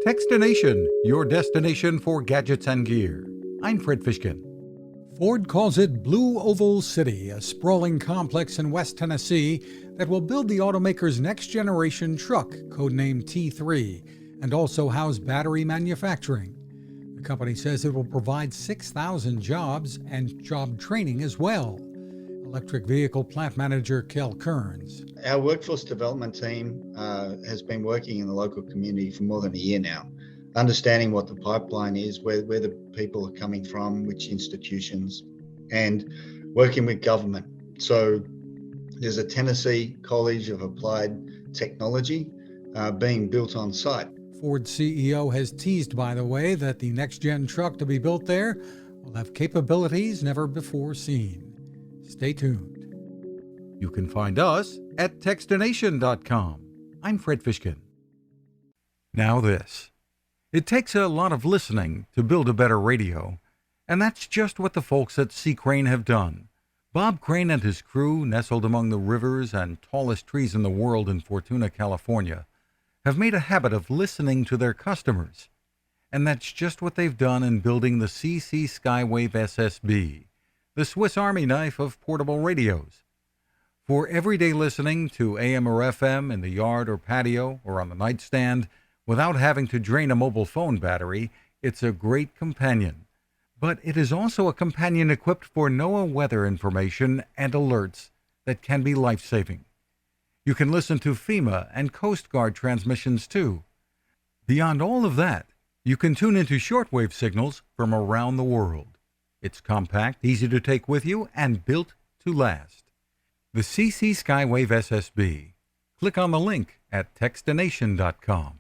Fishkin-Techstination, your destination for gadgets and gear. I'm Fred Fishkin. Ford calls it BlueOval City, a sprawling complex in West Tennessee that will build the automaker's next-generation truck, codenamed T3, and also house battery manufacturing. The company says it will provide 6,000 jobs and job training as well. Electric vehicle plant manager Kearns. Our workforce development team has been working in the local community for more than a year now, understanding what the pipeline is, where the people are coming from, which institutions, and working with government. So there's a Tennessee College of Applied Technology being built on site. Ford CEO has teased, by the way, that the next-gen truck to be built there will have capabilities never before seen. Stay tuned. You can find us at teased.com. I'm Fred Fishkin. Now this. It takes a lot of listening to build a better radio, and that's just what the folks at C. Crane have done. Bob Crane and his crew, nestled among the rivers and tallest trees in the world in Fortuna, California, have made a habit of listening to their customers. And that's just what they've done in building the CC Skywave SSB, the Swiss Army knife of portable radios. For everyday listening to AM or FM in the yard or patio or on the nightstand without having to drain a mobile phone battery, it's a great companion. But it is also a companion equipped for NOAA weather information and alerts that can be life-saving. You can listen to FEMA and Coast Guard transmissions too. Beyond all of that, you can tune into shortwave signals from around the world. It's compact, easy to take with you, and built to last. The CC Skywave SSB. Click on the link at teased.com.